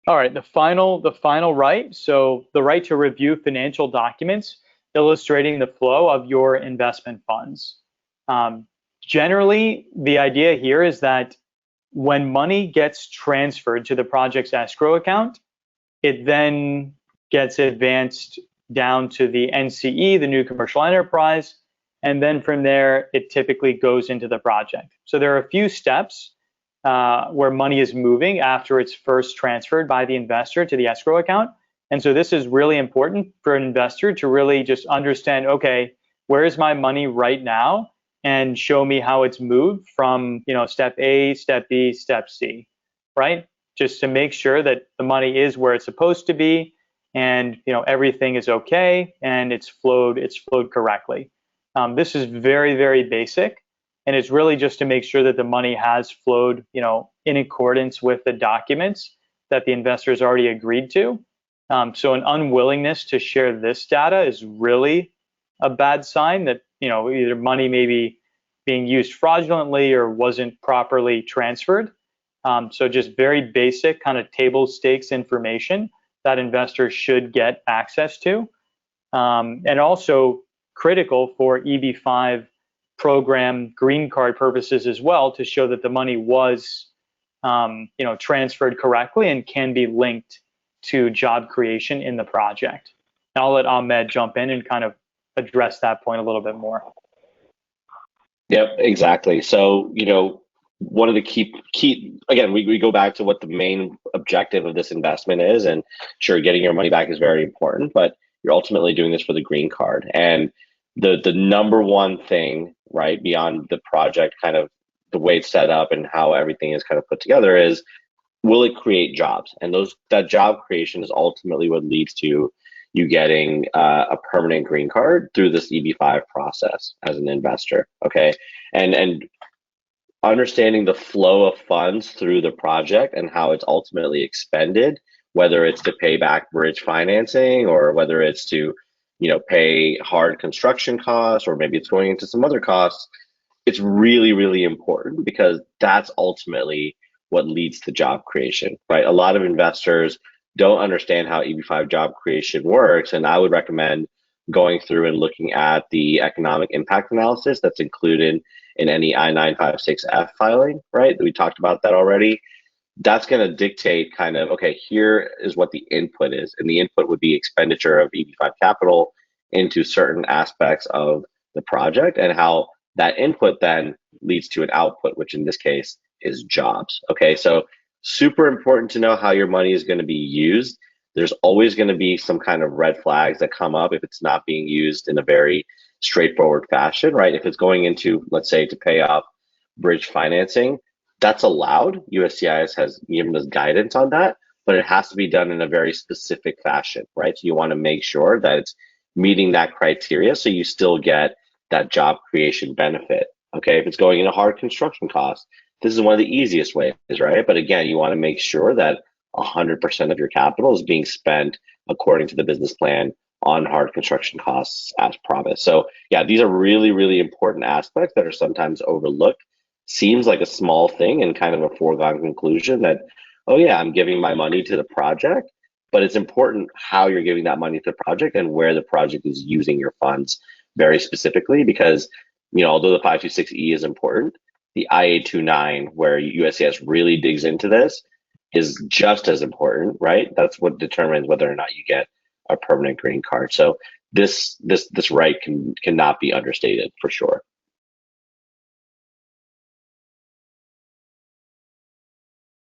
All right, the final right. So the right to review financial documents illustrating the flow of your investment funds. Um, Generally, the idea here is that when money gets transferred to the project's escrow account, it then gets advanced down to the NCE, the new commercial enterprise, and then from there, it typically goes into the project. So there are a few steps where money is moving after it's first transferred by the investor to the escrow account. And so this is really important for an investor to really just understand, okay, where is my money right now? And show me how it's moved from, step A, step B, step C, right? Just to make sure that the money is where it's supposed to be, and everything is okay and it's flowed correctly. This is very, very basic, and it's really just to make sure that the money has flowed, in accordance with the documents that the investors already agreed to. So an unwillingness to share this data is really a bad sign that either money may be being used fraudulently or wasn't properly transferred. So just very basic kind of table stakes information that investors should get access to, and also critical for EB-5 program green card purposes as well, to show that the money was transferred correctly and can be linked to job creation in the project. And I'll let Ahmed jump in and kind of address that point a little bit more. Yep, exactly. So, one of the key again, we go back to what the main objective of this investment is, and sure, getting your money back is very important, but you're ultimately doing this for the green card. And the number one thing, right, beyond the project, kind of the way it's set up and how everything is kind of put together, is will it create jobs? And that job creation is ultimately what leads to you getting a permanent green card through this EB-5 process as an investor. Okay, and understanding the flow of funds through the project and how it's ultimately expended, whether it's to pay back bridge financing or whether it's to pay hard construction costs, or maybe it's going into some other costs. It's really, really important, because that's ultimately what leads to job creation, right? A lot of investors don't understand how EB-5 job creation works, and I would recommend going through and looking at the economic impact analysis that's included in any I-956F filing, right? We talked about that already. That's going to dictate kind of, okay, here is what the input is, and the input would be expenditure of EB-5 capital into certain aspects of the project, and how that input then leads to an output, which in this case is jobs. Okay, so super important to know how your money is going to be used. There's always going to be some kind of red flags that come up if it's not being used in a very straightforward fashion, right? If it's going into, let's say, to pay off bridge financing, that's allowed. USCIS has given us guidance on that, but it has to be done in a very specific fashion, right? So you want to make sure that it's meeting that criteria so you still get that job creation benefit. Okay, if it's going into hard construction costs, this is one of the easiest ways, right? But again, you want to make sure that 100% of your capital is being spent according to the business plan on hard construction costs as promised. So yeah, these are really, really important aspects that are sometimes overlooked. Seems like a small thing and kind of a foregone conclusion that, oh yeah, I'm giving my money to the project, but it's important how you're giving that money to the project and where the project is using your funds very specifically, because although the 526E is important, the IA-29, where USCIS really digs into this, is just as important, right? That's what determines whether or not you get a permanent green card. So this right cannot be understated, for sure.